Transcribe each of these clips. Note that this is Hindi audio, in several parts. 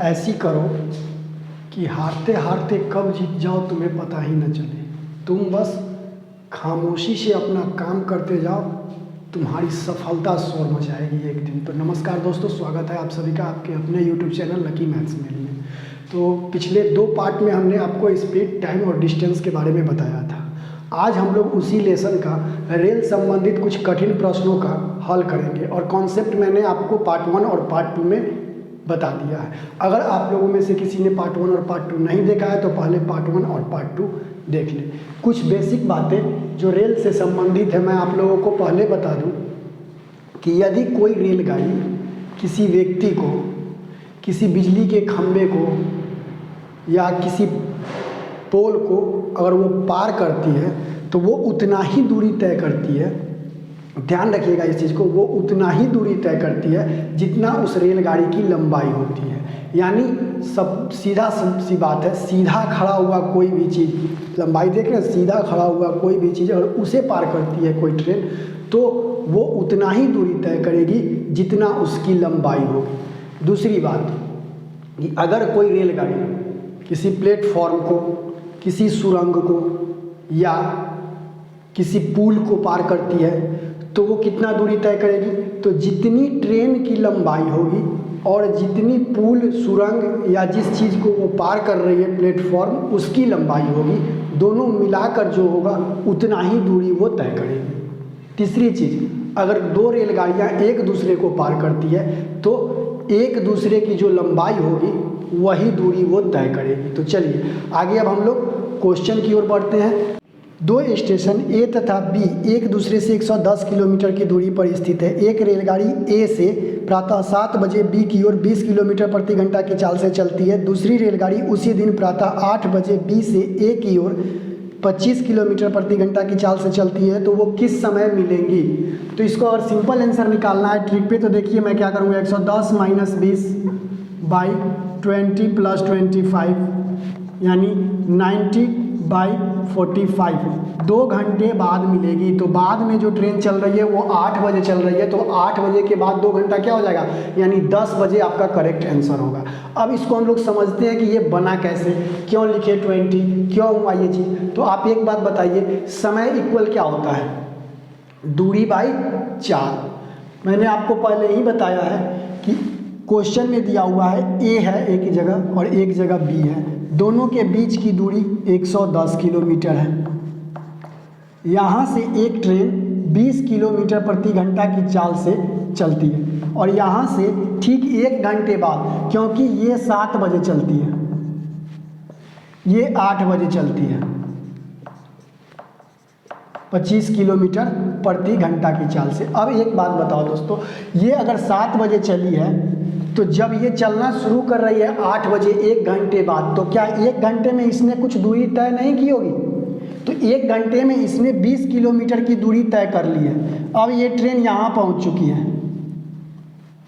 ऐसी करो कि हारते हारते कब जीत जाओ तुम्हें पता ही न चले। तुम बस खामोशी से अपना काम करते जाओ, तुम्हारी सफलता शोर मचाएगी एक दिन। तो नमस्कार दोस्तों, स्वागत है आप सभी का आपके अपने यूट्यूब चैनल लकी मैथ्स मेल में। तो पिछले 2 पार्ट में हमने आपको स्पीड, टाइम और डिस्टेंस के बारे में बताया था। आज हम लोग उसी लेसन का रेल संबंधित कुछ कठिन प्रश्नों का हल करेंगे और कॉन्सेप्ट मैंने आपको पार्ट 1 और पार्ट 2 में बता दिया है। अगर आप लोगों में से किसी ने पार्ट 1 और पार्ट 2 नहीं देखा है तो पहले पार्ट 1 और पार्ट 2 देख लें। कुछ बेसिक बातें जो रेल से संबंधित है मैं आप लोगों को पहले बता दूं कि यदि कोई रेलगाड़ी किसी व्यक्ति को, किसी बिजली के खंभे को या किसी पोल को अगर वो पार करती है तो वो उतना ही दूरी तय करती है। ध्यान रखिएगा इस चीज़ को, वो उतना ही दूरी तय करती है जितना उस रेलगाड़ी की लंबाई होती है। यानी सब सीधा सी बात है, सीधा खड़ा हुआ कोई भी चीज़, लंबाई देख रहे हैं, सीधा खड़ा हुआ कोई भी चीज़ अगर उसे पार करती है कोई ट्रेन तो वो उतना ही दूरी तय करेगी जितना उसकी लंबाई होगी। दूसरी बात कि अगर कोई रेलगाड़ी किसी प्लेटफॉर्म को, किसी सुरंग को या किसी पुल को पार करती है तो वो कितना दूरी तय करेगी, तो जितनी ट्रेन की लंबाई होगी और जितनी पुल, सुरंग या जिस चीज़ को वो पार कर रही है प्लेटफॉर्म, उसकी लंबाई होगी, दोनों मिलाकर जो होगा उतना ही दूरी वो तय करेगी। तीसरी चीज़, अगर 2 रेलगाड़ियाँ एक दूसरे को पार करती है तो एक दूसरे की जो लंबाई होगी वही दूरी वो तय करेगी। तो चलिए आगे अब हम लोग क्वेश्चन की ओर बढ़ते हैं। 2 स्टेशन ए तथा बी एक दूसरे से 110 किलोमीटर की दूरी पर स्थित है। एक रेलगाड़ी ए से प्रातः 7 बजे बी की ओर 20 किलोमीटर प्रति घंटा की चाल से चलती है। दूसरी रेलगाड़ी उसी दिन प्रातः 8 बजे बी से ए की ओर 25 किलोमीटर प्रति घंटा की चाल से चलती है, तो वो किस समय मिलेंगी। तो इसको अगर सिंपल आंसर निकालना है ट्रिक पे, तो देखिए मैं क्या करूँगा, 110 - 20 बाई 20 + 25 यानी 90/45 2 घंटे बाद मिलेगी। तो बाद में जो ट्रेन चल रही है वो 8 बजे चल रही है, तो 8 बजे के बाद 2 घंटा क्या हो जाएगा, यानी 10 बजे आपका करेक्ट आंसर होगा। अब इसको हम लोग समझते हैं कि ये बना कैसे, क्यों लिखे 20, क्यों हुआ ये चीज़। तो आप एक बात बताइए, समय इक्वल क्या होता है, दूरी बाई 4। मैंने आपको पहले ही बताया है कि क्वेश्चन में दिया हुआ है ए है एक जगह और एक जगह बी है, दोनों के बीच की दूरी 110 किलोमीटर है। यहाँ से एक ट्रेन 20 किलोमीटर प्रति घंटा की चाल से चलती है और यहाँ से ठीक 1 घंटे बाद, क्योंकि ये 7 बजे चलती है, ये 8 बजे चलती है, 25 किलोमीटर प्रति घंटा की चाल से। अब एक बात बताओ दोस्तों, ये अगर 7 बजे चली है तो जब ये चलना शुरू कर रही है 8 बजे 1 घंटे बाद, तो क्या 1 घंटे में इसने कुछ दूरी तय नहीं की होगी। तो 1 घंटे में इसने 20 किलोमीटर की दूरी तय कर ली है। अब ये ट्रेन यहाँ पहुँच चुकी है,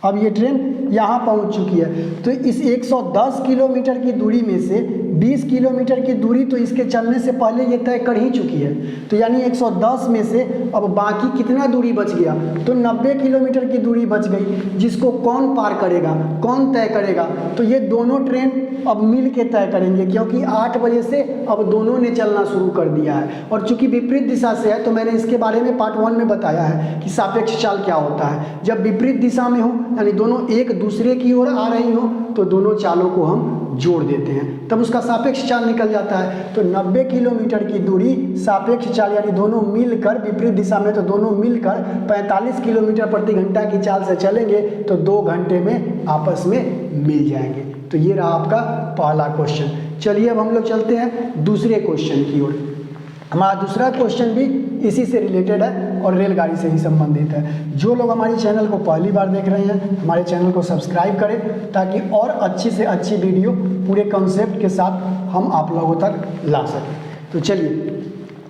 अब ये ट्रेन यहाँ पहुँच चुकी है, तो इस 110 किलोमीटर की दूरी में से 20 किलोमीटर की दूरी तो इसके चलने से पहले ये तय कर ही चुकी है। तो यानी 110 में से अब बाकी कितना दूरी बच गया, तो 90 किलोमीटर की दूरी बच गई, जिसको कौन पार करेगा, कौन तय करेगा, तो ये दोनों ट्रेन अब मिल के तय करेंगे, क्योंकि 8 बजे से अब दोनों ने चलना शुरू कर दिया है। और चूंकि विपरीत दिशा से है तो मैंने इसके बारे में पार्ट 1 में बताया है कि सापेक्ष चाल क्या होता है। जब विपरीत दिशा में हो यानी दोनों एक दूसरे की ओर आ रही हो तो दोनों चालों को हम जोड़ देते हैं, तब उसका सापेक्ष चाल निकल जाता है। तो 90 किलोमीटर की दूरी सापेक्ष चाल यानी दोनों मिलकर, विपरीत दिशा में तो दोनों मिलकर 45 किलोमीटर प्रति घंटा की चाल से चलेंगे तो 2 घंटे में आपस में मिल जाएंगे। तो ये रहा आपका पहला क्वेश्चन। चलिए अब हम लोग चलते हैं दूसरे क्वेश्चन की ओर। हमारा दूसरा क्वेश्चन भी इसी से रिलेटेड है और रेलगाड़ी से ही संबंधित है। जो लोग हमारी चैनल को पहली बार देख रहे हैं, हमारे चैनल को सब्सक्राइब करें ताकि और अच्छी से अच्छी वीडियो पूरे कॉन्सेप्ट के साथ हम आप लोगों तक ला सकें। तो चलिए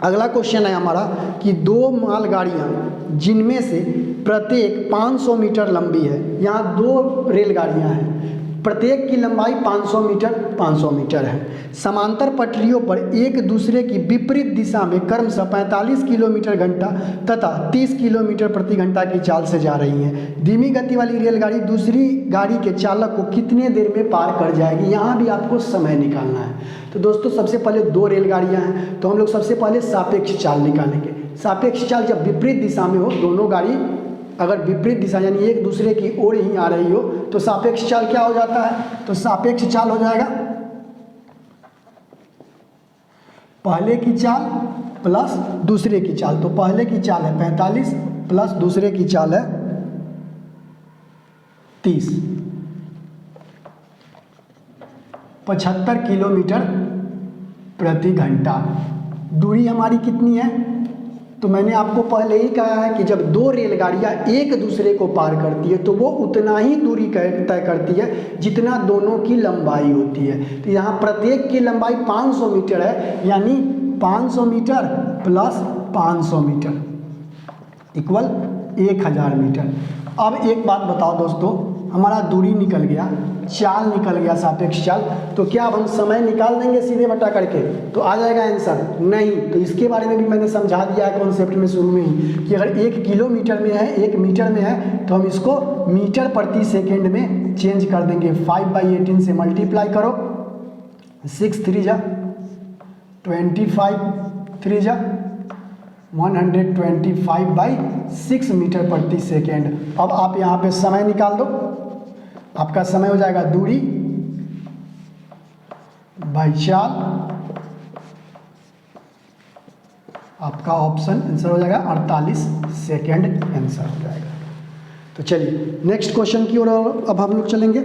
अगला क्वेश्चन है हमारा कि 2 मालगाड़ियाँ जिनमें से प्रत्येक 500 मीटर लंबी है, यहाँ 2 रेलगाड़ियाँ हैं, प्रत्येक की लंबाई 500 मीटर है। समांतर पटरियों पर एक दूसरे की विपरीत दिशा में क्रमशः 45 किलोमीटर घंटा तथा 30 किलोमीटर प्रति घंटा की चाल से जा रही हैं। धीमी गति वाली रेलगाड़ी दूसरी गाड़ी के चालक को कितने देर में पार कर जाएगी। यहाँ भी आपको समय निकालना है। तो दोस्तों सबसे पहले दो रेलगाड़ियाँ हैं, तो हम लोग सबसे पहले सापेक्ष चाल निकालेंगे। सापेक्ष चाल जब विपरीत दिशा में हो, दोनों गाड़ी अगर विपरीत दिशा यानी एक दूसरे की ओर ही आ रही हो, तो सापेक्ष चाल क्या हो जाता है, तो सापेक्ष चाल हो जाएगा पहले की चाल प्लस दूसरे की चाल। तो पहले की चाल है 45 प्लस दूसरे की चाल है 30, 75 किलोमीटर प्रति घंटा। दूरी हमारी कितनी है, तो मैंने आपको पहले ही कहा है कि जब दो रेलगाड़ियां एक दूसरे को पार करती है तो वो उतना ही दूरी तय करती है जितना दोनों की लंबाई होती है। तो यहाँ प्रत्येक की लंबाई 500 मीटर है, यानी 500 metre plus 500 metre equal 1000 metre. अब एक बात बताओ दोस्तों, हमारा दूरी निकल गया, चाल निकल गया सापेक्ष चाल, तो क्या अब हम समय निकाल देंगे सीधे बटा करके तो आ जाएगा आंसर? नहीं। तो इसके बारे में भी मैंने समझा दिया है कॉन्सेप्ट में शुरू में ही कि अगर 1 किलोमीटर में है 1 मीटर में है तो हम इसको मीटर प्रति सेकेंड में चेंज कर देंगे। 5/18 से मल्टीप्लाई करो, 6 3 जा 25, 3 जा 125/6 मीटर प्रति सेकेंड। अब आप यहाँ पे समय निकाल दो, आपका समय हो जाएगा दूरी बाई चाल, आपका ऑप्शन आंसर हो जाएगा 48 सेकेंड आंसर हो जाएगा। तो चलिए नेक्स्ट क्वेश्चन की ओर अब हम लोग चलेंगे।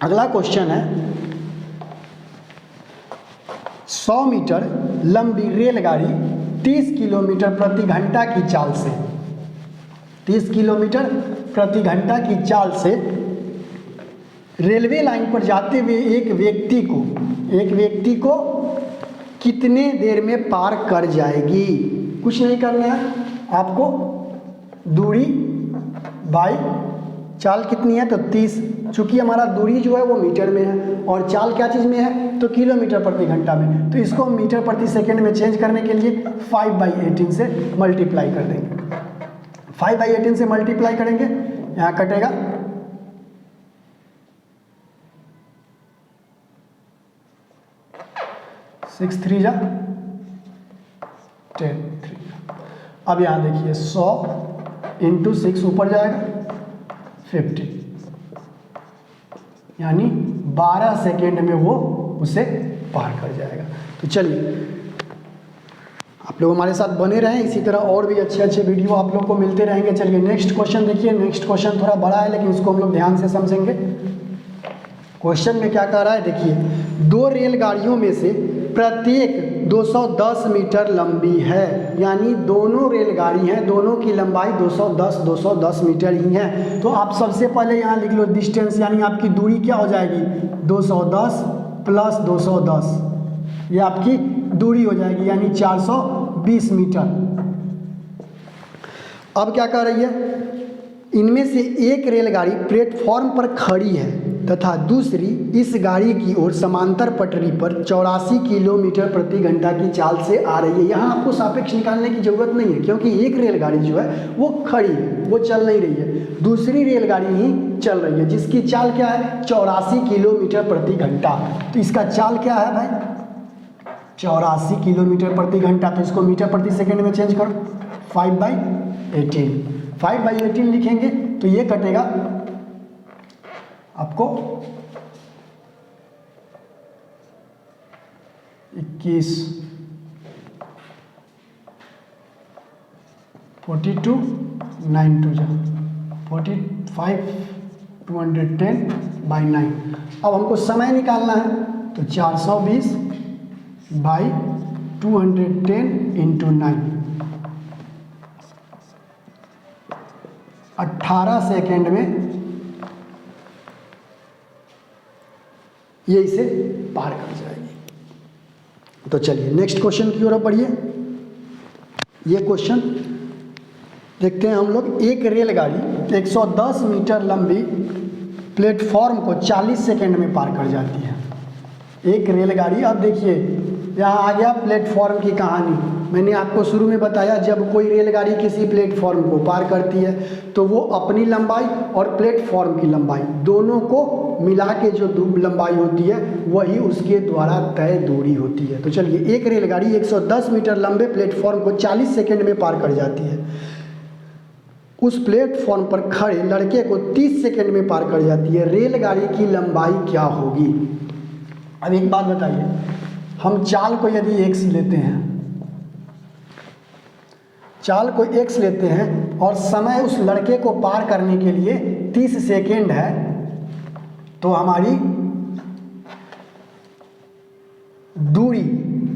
अगला क्वेश्चन है 100 मीटर लंबी रेलगाड़ी 30 किलोमीटर प्रति घंटा की चाल से 30 किलोमीटर प्रति घंटा की चाल से रेलवे लाइन पर जाते हुए एक व्यक्ति को कितने देर में पार कर जाएगी। कुछ नहीं करना है आपको, दूरी बाई चाल कितनी है तो 30, चूँकि हमारा दूरी जो है वो मीटर में है और चाल क्या चीज़ में है तो किलोमीटर प्रति घंटा में, तो इसको मीटर प्रति सेकंड में चेंज करने के लिए 5/18 से मल्टीप्लाई कर देंगे। 5/18 से मल्टीप्लाई करेंगे, यहाँ कटेगा 6 3 जा 10 3। अब यहाँ देखिए 100 × 6 ऊपर जाएगा 50, यानी 12 सेकेंड में वो उसे पार कर जाएगा। तो चलिए आप लोग हमारे साथ बने रहें, इसी तरह और भी अच्छे अच्छे वीडियो आप लोग को मिलते रहेंगे। चलिए नेक्स्ट क्वेश्चन देखिए। नेक्स्ट क्वेश्चन थोड़ा बड़ा है लेकिन इसको हम लोग ध्यान से समझेंगे। क्वेश्चन में क्या कह रहा है देखिए, दो रेलगाड़ियों में से प्रत्येक 210 मीटर लंबी है, यानी दोनों रेलगाड़ी हैं, दोनों की लंबाई 210 मीटर ही है। तो आप सबसे पहले यहाँ लिख लो डिस्टेंस, यानी आपकी दूरी क्या हो जाएगी 210 प्लस 210, ये आपकी दूरी हो जाएगी यानी 420 मीटर। अब क्या कर रही है, इनमें से एक रेलगाड़ी प्लेटफॉर्म पर खड़ी है तथा दूसरी इस गाड़ी की ओर समांतर पटरी पर 84 किलोमीटर प्रति घंटा की चाल से आ रही है। यहाँ आपको सापेक्ष निकालने की जरूरत नहीं है क्योंकि एक रेलगाड़ी जो है वो खड़ी है, वो चल नहीं रही है, दूसरी रेलगाड़ी ही चल रही है जिसकी चाल क्या है 84 किलोमीटर प्रति घंटा। तो इसका चाल क्या है भाई 84 किलोमीटर प्रति घंटा, तो इसको मीटर प्रति सेकेंड में चेंज करो 5/18 लिखेंगे तो ये कटेगा आपको 21 42 9 2 जा 45 210/9। अब हमको समय निकालना है तो 420/210 × 9, 18 सेकेंड में ये इसे पार कर जाएगी। तो चलिए नेक्स्ट क्वेश्चन की ओर बढ़िए। ये क्वेश्चन देखते हैं हम लोग। एक रेलगाड़ी 110 मीटर लंबी प्लेटफॉर्म को 40 सेकेंड में पार कर जाती है। एक रेलगाड़ी, अब देखिए यहाँ आ गया प्लेटफॉर्म की कहानी। मैंने आपको शुरू में बताया जब कोई रेलगाड़ी किसी प्लेटफॉर्म को पार करती है तो वो अपनी लंबाई और प्लेटफॉर्म की लंबाई दोनों को मिला के जो लंबाई होती है वही उसके द्वारा तय दूरी होती है। तो चलिए, एक रेलगाड़ी 110 मीटर लंबे प्लेटफॉर्म को 40 सेकेंड में पार कर जाती है। उस प्लेटफॉर्म पर खड़े लड़के को 30 सेकेंड में पार कर जाती है। रेलगाड़ी की लंबाई क्या होगी? अब एक बात बताइए, हम चाल को यदि x लेते हैं, चाल को x लेते हैं और समय उस लड़के को पार करने के लिए 30 सेकेंड है, तो हमारी दूरी,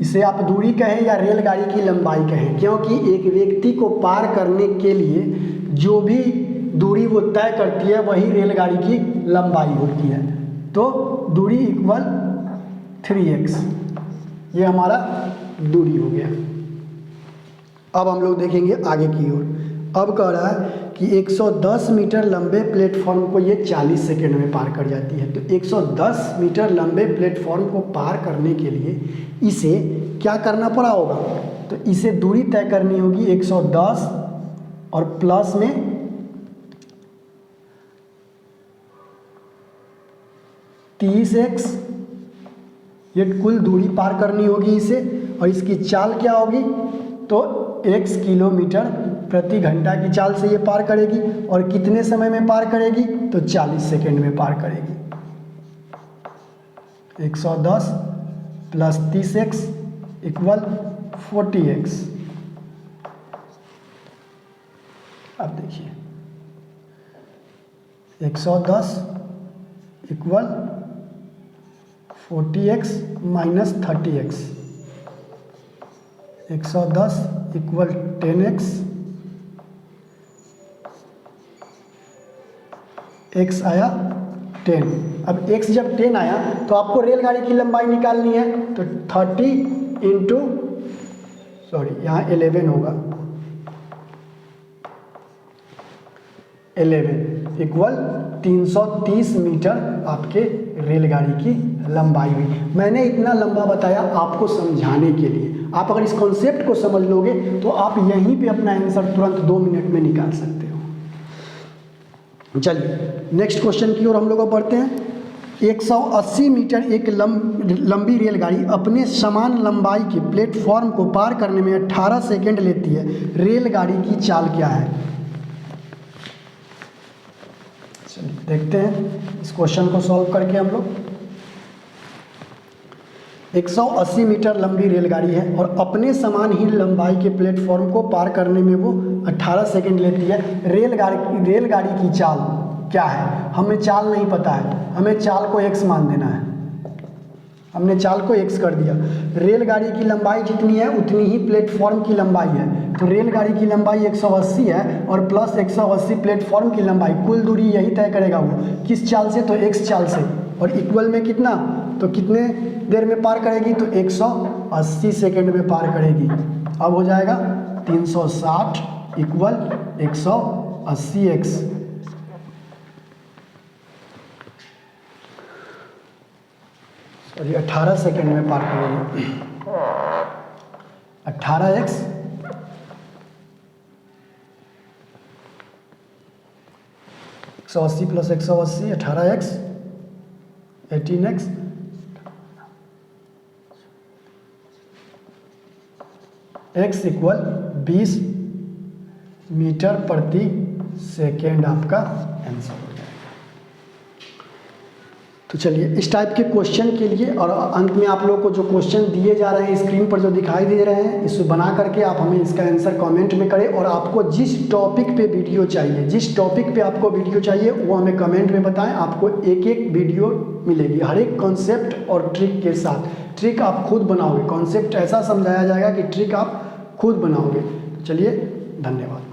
इसे आप दूरी कहें या रेलगाड़ी की लंबाई कहें, क्योंकि एक व्यक्ति को पार करने के लिए जो भी दूरी वो तय करती है वही रेलगाड़ी की लंबाई होती है। तो दूरी इक्वल 3x, ये हमारा दूरी हो गया। अब हम लोग देखेंगे आगे की ओर। अब कह रहा है कि 110 मीटर लंबे प्लेटफॉर्म को ये 40 सेकेंड में पार कर जाती है। तो 110 मीटर लंबे प्लेटफॉर्म को पार करने के लिए इसे क्या करना पड़ा होगा? तो इसे दूरी तय करनी होगी 110 और प्लस में 30x, ये कुल दूरी पार करनी होगी इसे। और इसकी चाल क्या होगी? तो x किलोमीटर प्रति घंटा की चाल से ये पार करेगी। और कितने समय में पार करेगी? तो 40 सेकेंड में पार करेगी। 110 प्लस 30x इक्वल 40x। अब देखिए, 110 equal 40x minus 30x, 110 equal 10x, x आया 10। अब x जब 10 आया तो आपको रेलगाड़ी की लंबाई निकालनी है। तो 30 इंटू, सॉरी यहाँ 11 होगा, 11 इक्वल 330 मीटर आपके रेलगाड़ी की लंबाई हुई। मैंने इतना लंबा बताया आपको समझाने के लिए। आप अगर इस कॉन्सेप्ट को समझ लोगे तो आप यहीं पे अपना आंसर तुरंत 2 मिनट में निकाल सकते हो। चलिए नेक्स्ट क्वेश्चन की ओर हम लोग बढ़ते हैं। 180 मीटर एक लंबी रेलगाड़ी अपने समान लंबाई के प्लेटफॉर्म को पार करने में 18 सेकेंड लेती है। रेलगाड़ी की चाल क्या है? देखते हैं इस क्वेश्चन को सॉल्व करके हम लोग। 180 मीटर लंबी रेलगाड़ी है और अपने समान ही लंबाई के प्लेटफॉर्म को पार करने में वो 18 सेकेंड लेती है। रेलगाड़ी की चाल क्या है? हमें चाल नहीं पता है, हमें चाल को x मान देना है। हमने चाल को x कर दिया। रेलगाड़ी की लंबाई जितनी है उतनी ही प्लेटफॉर्म की लंबाई है। तो रेलगाड़ी की लंबाई 180 है और प्लस 180 प्लेटफॉर्म की लंबाई, कुल दूरी यही तय करेगा वो। किस चाल से? तो x चाल से। और इक्वल में कितना? तो कितने देर में पार करेगी? तो 180 सेकेंड में पार करेगी। अब हो जाएगा 360 इक्वल 180x। और ये 18 सेकेंड में पार करेगी। 18x 180 plus 180 18x 18x x equal 20 metre प्रति सेकेंड आपका आंसर हो जाएगा। तो चलिए इस टाइप के क्वेश्चन के लिए और अंत में आप लोगों को जो क्वेश्चन दिए जा रहे हैं स्क्रीन पर जो दिखाई दे रहे हैं, इसको बना करके आप हमें इसका आंसर कमेंट में करें। और आपको जिस टॉपिक पे वीडियो चाहिए, जिस टॉपिक पे आपको वीडियो चाहिए वो हमें कमेंट में बताएं। आपको एक एक वीडियो मिलेगी हर एक कॉन्सेप्ट और ट्रिक के साथ। ट्रिक आप खुद बनाओगे, कॉन्सेप्ट ऐसा समझाया जाएगा कि ट्रिक आप खुद बनाओगे। चलिए धन्यवाद।